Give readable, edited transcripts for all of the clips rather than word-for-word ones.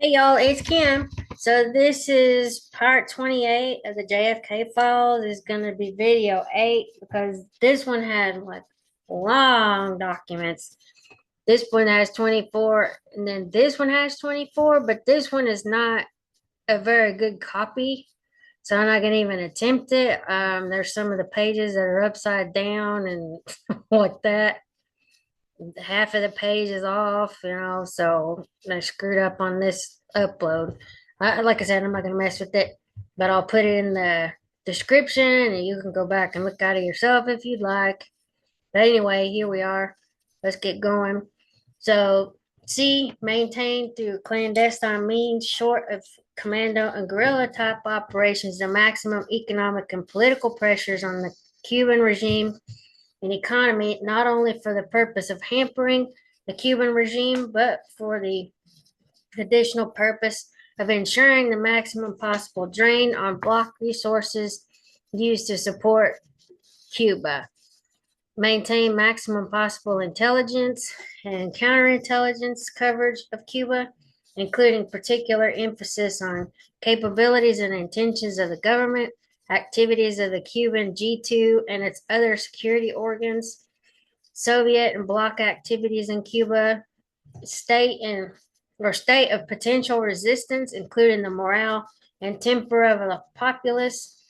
Hey y'all, it's Kim. So this is part 28 of the JFK Files. It's gonna be video 8 because this one had like long documents. This one has 24 and then this one has 24, but this one is not a very good copy. So I'm not gonna even attempt it. There's some of the pages that are upside down and what that half of the page is off, so I screwed up on this upload. Like I said, I'm not gonna mess with it, but I'll put it in the description and you can go back and look at it yourself if you'd like. But anyway, here we are. Let's get going. So, C, maintained through clandestine means short of commando and guerrilla type operations, the maximum economic and political pressures on the Cuban regime and economy, not only for the purpose of hampering the Cuban regime, but for the additional purpose of ensuring the maximum possible drain on bloc resources used to support Cuba. Maintain maximum possible intelligence and counterintelligence coverage of Cuba, including particular emphasis on capabilities and intentions of the government, activities of the Cuban G2 and its other security organs, Soviet and bloc activities in Cuba, state and or state of potential resistance, including the morale and temper of the populace,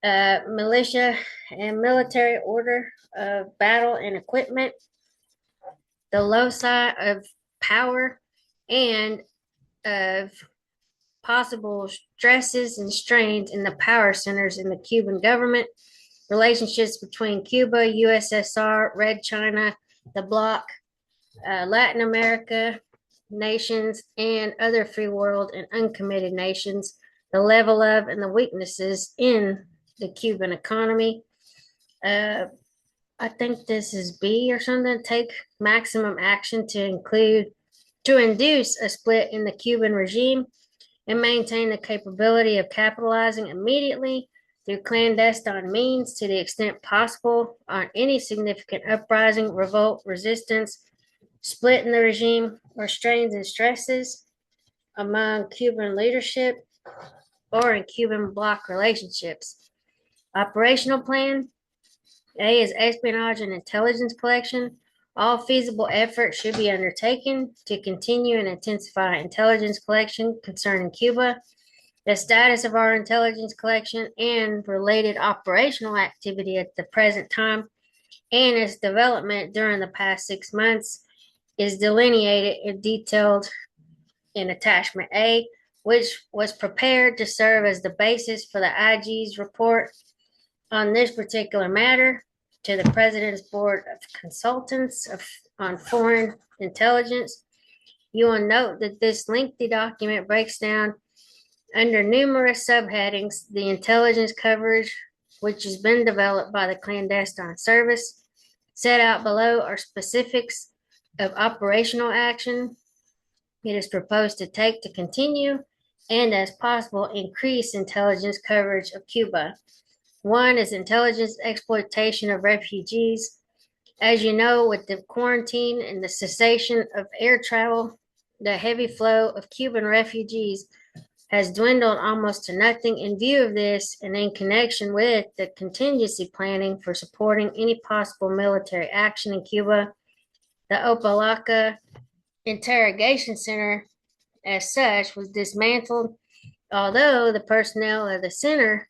militia and military order of battle and equipment, the loci of power and of possible stresses and strains in the power centers in the Cuban government, relationships between Cuba, USSR, Red China, the bloc, Latin America nations, and other free world and uncommitted nations, the level of and the weaknesses in the Cuban economy. Uh, I think this is B or something. Take maximum action to induce a split in the Cuban regime and maintain the capability of capitalizing immediately through clandestine means to the extent possible on any significant uprising, revolt, resistance, split in the regime, or strains and stresses among Cuban leadership or in Cuban bloc relationships. Operational plan A is espionage and intelligence collection. All feasible efforts should be undertaken to continue and intensify intelligence collection concerning Cuba, the status of our intelligence collection and related operational activity at the present time, and its development during the past 6 months is delineated and detailed in attachment A, which was prepared to serve as the basis for the IG's report on this particular matter to the President's Board of Consultants on Foreign Intelligence. You will note that this lengthy document breaks down under numerous subheadings the intelligence coverage which has been developed by the clandestine service. Set out below are specifics of operational action it is proposed to take to continue and, as possible, increase intelligence coverage of Cuba. One is intelligence exploitation of refugees. As you know, with the quarantine and the cessation of air travel, the heavy flow of Cuban refugees has dwindled almost to nothing. In view of this, and in connection with the contingency planning for supporting any possible military action in Cuba, the Opalaca Interrogation Center, as such, was dismantled, although the personnel of the center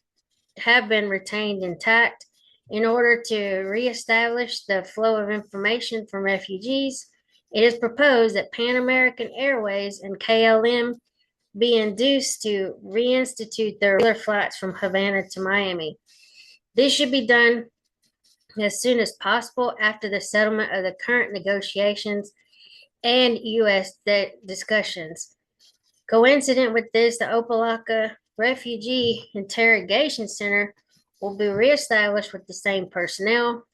have been retained intact. In order to reestablish the flow of information from refugees, it is proposed that Pan American Airways and KLM be induced to reinstitute their regular flights from Havana to Miami. This should be done as soon as possible after the settlement of the current negotiations and U.S. discussions. Coincident with this, the Opalaca Refugee Interrogation Center will be reestablished with the same personnel.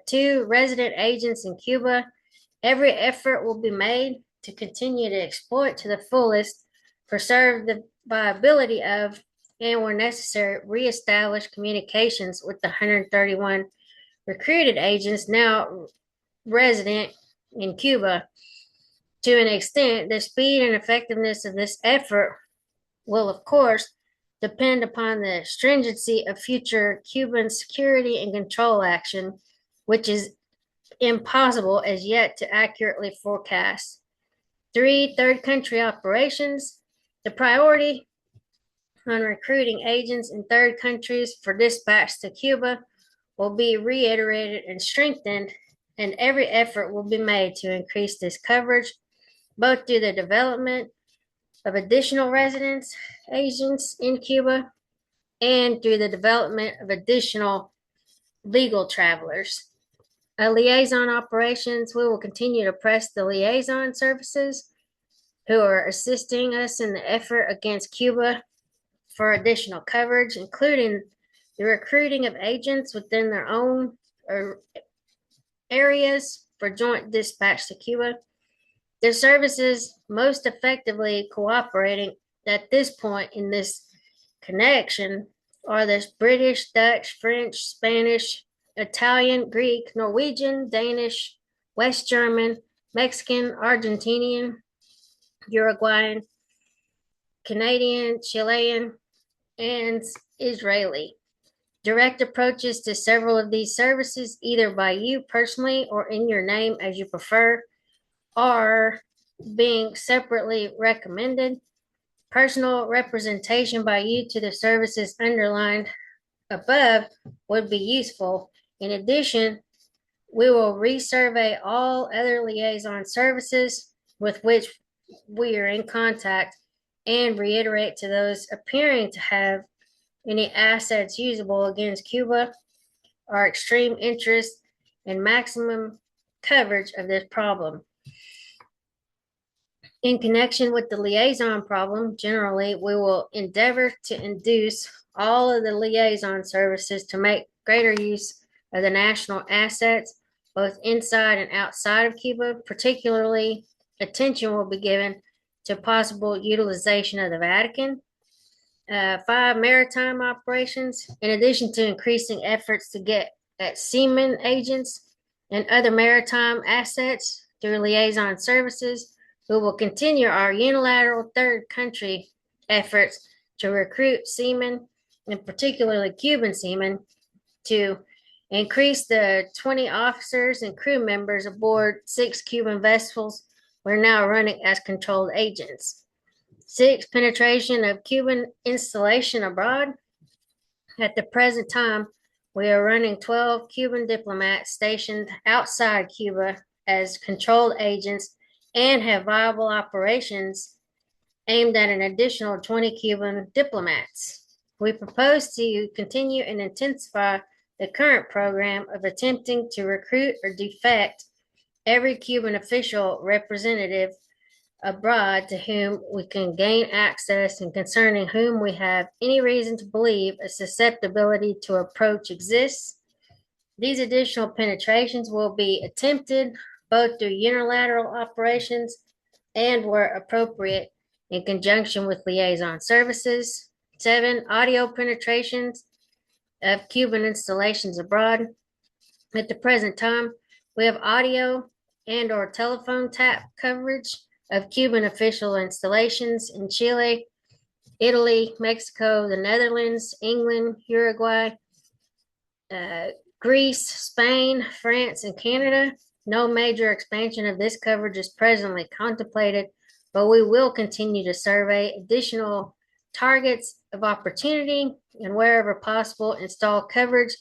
Two resident agents in Cuba. Every effort will be made to continue to exploit to the fullest, preserve the viability of, and where necessary, reestablish communications with the 131 recruited agents now resident in Cuba. To an extent, the speed and effectiveness of this effort will, of course, depend upon the stringency of future Cuban security and control action, which is impossible as yet to accurately forecast. 3. Third country operations. The priority on recruiting agents in third countries for dispatch to Cuba will be reiterated and strengthened, and every effort will be made to increase this coverage, both through the development of additional residence agents in Cuba and through the development of additional legal travelers. Liaison operations, we will continue to press the liaison services who are assisting us in the effort against Cuba for additional coverage, including the recruiting of agents within their own areas for joint dispatch to Cuba. The services most effectively cooperating at this point in this connection are the British, Dutch, French, Spanish, Italian, Greek, Norwegian, Danish, West German, Mexican, Argentinian, Uruguayan, Canadian, Chilean, and Israeli. Direct approaches to several of these services, either by you personally or in your name as you prefer, are being separately recommended. Personal representation by you to the services underlined above would be useful. In addition, we will resurvey all other liaison services with which we are in contact and reiterate to those appearing to have any assets usable against Cuba our extreme interest and maximum coverage of this problem. In connection with the liaison problem, generally, we will endeavor to induce all of the liaison services to make greater use of the national assets, both inside and outside of Cuba. Particularly, attention will be given to possible utilization of the Vatican. 5. Maritime operations. In addition to increasing efforts to get at seamen agents and other maritime assets through liaison services, we will continue our unilateral third country efforts to recruit seamen, and particularly Cuban seamen, to increase the 20 officers and crew members aboard 6 Cuban vessels we're now running as controlled agents. 6. Penetration of Cuban installation abroad. At the present time, we are running 12 Cuban diplomats stationed outside Cuba as controlled agents and have viable operations aimed at an additional 20 Cuban diplomats. We propose to continue and intensify the current program of attempting to recruit or defect every Cuban official representative abroad to whom we can gain access and concerning whom we have any reason to believe a susceptibility to approach exists. These additional penetrations will be attempted both through unilateral operations and, where appropriate, in conjunction with liaison services. 7. Audio penetrations of Cuban installations abroad. At the present time, we have audio and or telephone tap coverage of Cuban official installations in Chile, Italy, Mexico, the Netherlands, England, Uruguay, Greece, Spain, France, and Canada. No major expansion of this coverage is presently contemplated, but we will continue to survey additional targets of opportunity and, wherever possible, install coverage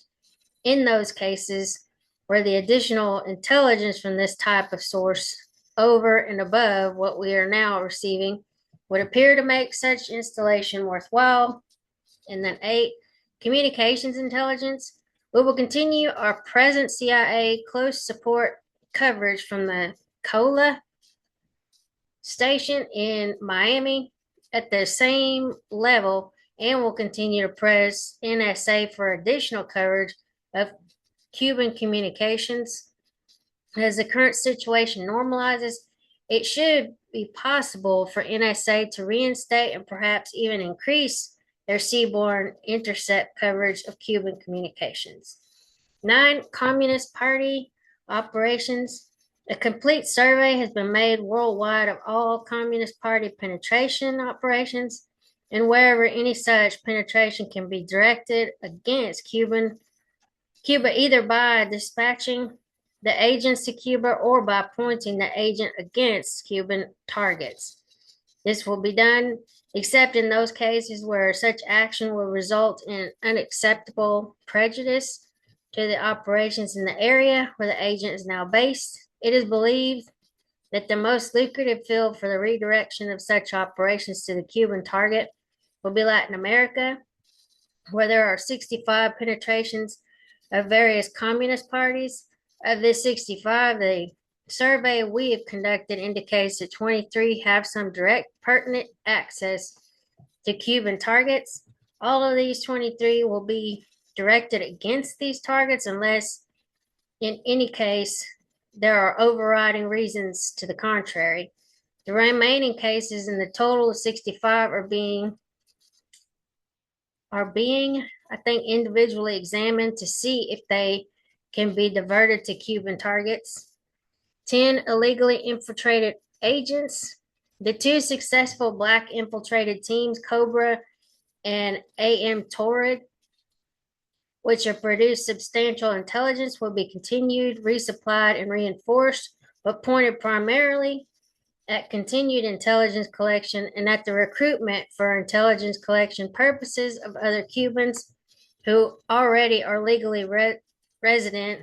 in those cases where the additional intelligence from this type of source over and above what we are now receiving would appear to make such installation worthwhile. And then 8, communications intelligence. We will continue our present CIA close support coverage from the COLA station in Miami at the same level, and will continue to press NSA for additional coverage of Cuban communications. As the current situation normalizes, it should be possible for NSA to reinstate and perhaps even increase their seaborne intercept coverage of Cuban communications. 9. Communist Party operations. A complete survey has been made worldwide of all Communist Party penetration operations, and wherever any such penetration can be directed against Cuba either by dispatching the agents to Cuba or by pointing the agent against Cuban targets. This will be done except in those cases where such action will result in unacceptable prejudice to the operations in the area where the agent is now based. It is believed that the most lucrative field for the redirection of such operations to the Cuban target will be Latin America, where there are 65 penetrations of various communist parties. Of this 65, the survey we have conducted indicates that 23 have some direct pertinent access to Cuban targets. All of these 23 will be directed against these targets unless, in any case, there are overriding reasons to the contrary. The remaining cases in the total of 65 are being, I think, individually examined to see if they can be diverted to Cuban targets. 10 illegally infiltrated agents. The two successful black infiltrated teams, Cobra and AM Torrid, which have produced substantial intelligence, will be continued, resupplied, and reinforced, but pointed primarily at continued intelligence collection and at the recruitment for intelligence collection purposes of other Cubans who already are legally resident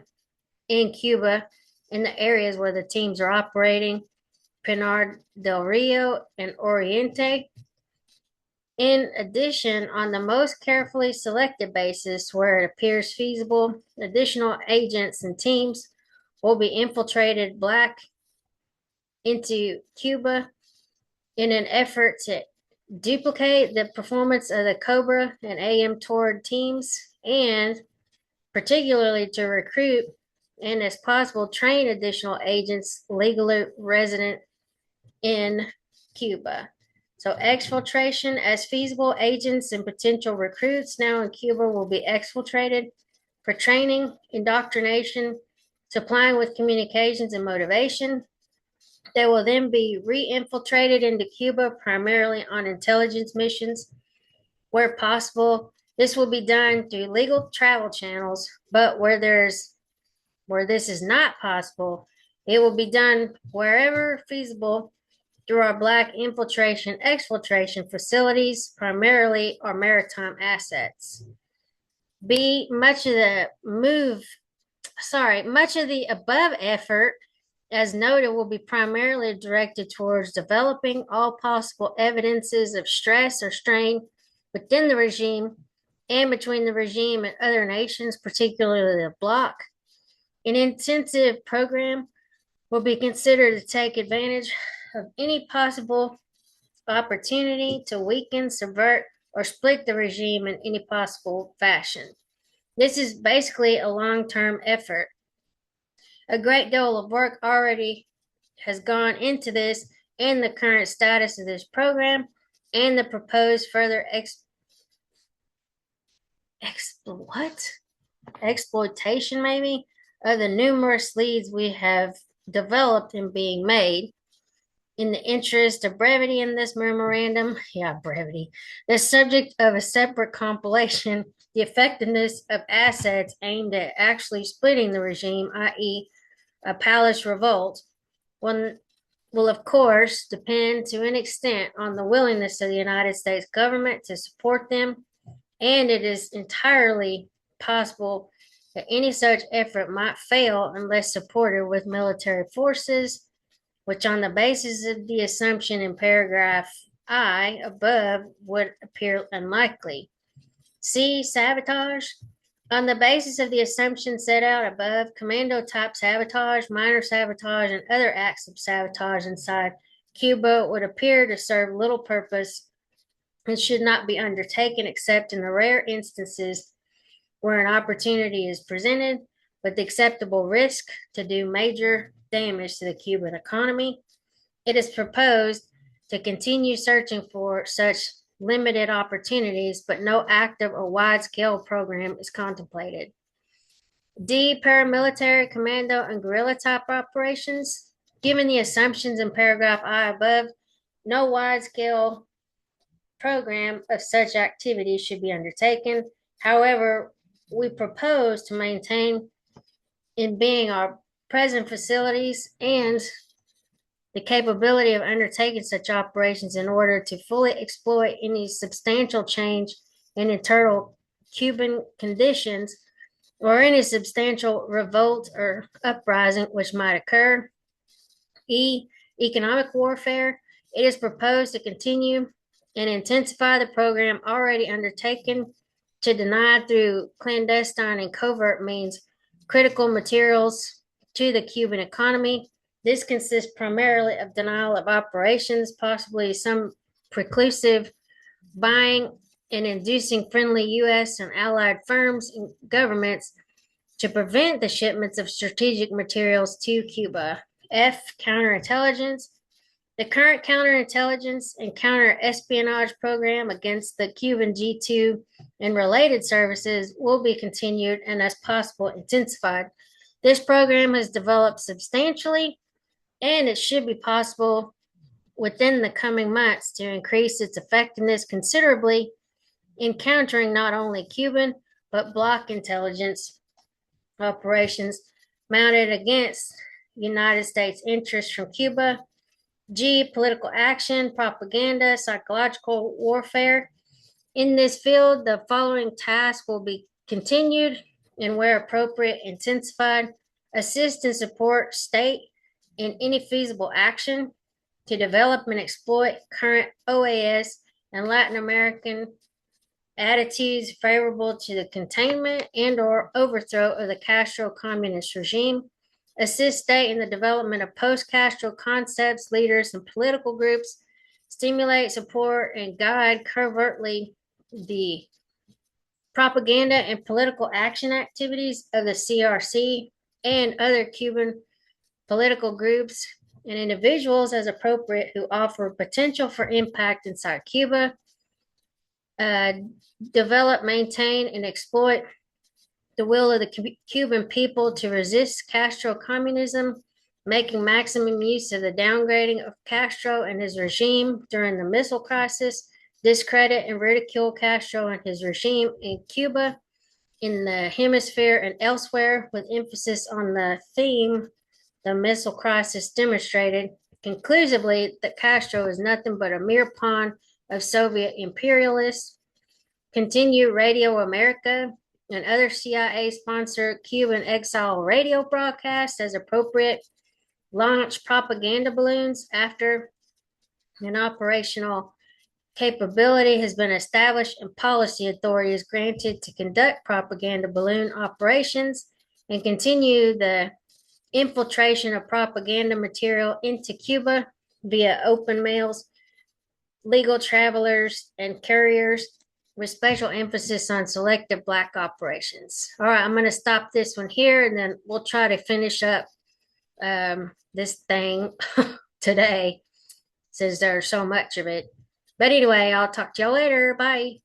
in Cuba in the areas where the teams are operating, Pinar del Rio and Oriente. In addition, on the most carefully selected basis where it appears feasible, additional agents and teams will be infiltrated black into Cuba in an effort to duplicate the performance of the Cobra and AM Toward teams, and particularly to recruit and, as possible, train additional agents legally resident in Cuba. So, exfiltration as feasible, agents and potential recruits now in Cuba will be exfiltrated for training, indoctrination, supplying with communications and motivation. They will then be re-infiltrated into Cuba, primarily on intelligence missions. Where possible, this will be done through legal travel channels, but where this is not possible, it will be done wherever feasible through our black infiltration exfiltration facilities, primarily our maritime assets. B, much of the above effort, as noted, will be primarily directed towards developing all possible evidences of stress or strain within the regime and between the regime and other nations, particularly the bloc. An intensive program will be considered to take advantage of any possible opportunity to weaken, subvert, or split the regime in any possible fashion. This is basically a long-term effort. A great deal of work already has gone into this and the current status of this program and the proposed further exploitation maybe of the numerous leads we have developed and being made. In the interest of brevity in this memorandum, the subject of a separate compilation, the effectiveness of assets aimed at actually splitting the regime, i.e., a palace revolt, will of course depend to an extent on the willingness of the United States government to support them, and it is entirely possible that any such effort might fail unless supported with military forces, which on the basis of the assumption in paragraph I above would appear unlikely. C, sabotage. On the basis of the assumption set out above, commando-type sabotage, minor sabotage, and other acts of sabotage inside Cuba would appear to serve little purpose and should not be undertaken except in the rare instances where an opportunity is presented with acceptable risk to do major damage to the Cuban economy. It is proposed to continue searching for such limited opportunities, but no active or wide-scale program is contemplated. D, paramilitary, commando, and guerrilla type operations. Given the assumptions in paragraph I above, no wide scale program of such activity should be undertaken. However, we propose to maintain in being our present facilities and the capability of undertaking such operations in order to fully exploit any substantial change in internal Cuban conditions or any substantial revolt or uprising which might occur. E. Economic warfare. It is proposed to continue and intensify the program already undertaken to deny through clandestine and covert means critical materials to the Cuban economy. This consists primarily of denial of operations, possibly some preclusive buying and inducing friendly U.S. and allied firms and governments to prevent the shipments of strategic materials to Cuba. F. Counterintelligence. The current counterintelligence and counterespionage program against the Cuban G2 and related services will be continued and, as possible, intensified. This program has developed substantially, and it should be possible within the coming months to increase its effectiveness considerably in countering not only Cuban but bloc intelligence operations mounted against United States interests from Cuba. G, political action, propaganda, psychological warfare. In this field, the following tasks will be continued and, where appropriate, intensified. Assist and support state in any feasible action to develop and exploit current OAS and Latin American attitudes favorable to the containment and or overthrow of the Castro communist regime. Assist state in the development of post-Castro concepts, leaders, and political groups. Stimulate, support, and guide covertly the propaganda and political action activities of the CRC and other Cuban political groups and individuals as appropriate who offer potential for impact inside Cuba. Develop, maintain, and exploit the will of the Cuban people to resist Castro communism, making maximum use of the downgrading of Castro and his regime during the missile crisis, discredit and ridicule Castro and his regime in Cuba, in the hemisphere, and elsewhere, with emphasis on the theme the missile crisis demonstrated conclusively that Castro is nothing but a mere pawn of Soviet imperialists. Continue Radio America and other CIA-sponsored Cuban exile radio broadcasts as appropriate. Launch propaganda balloons after an operational capability has been established and policy authority is granted to conduct propaganda balloon operations, and continue the infiltration of propaganda material into Cuba via open mails, legal travelers, and couriers, with special emphasis on selective black operations. All right, I'm going to stop this one here, and then we'll try to finish up this thing today since there's so much of it. But anyway, I'll talk to y'all later. Bye.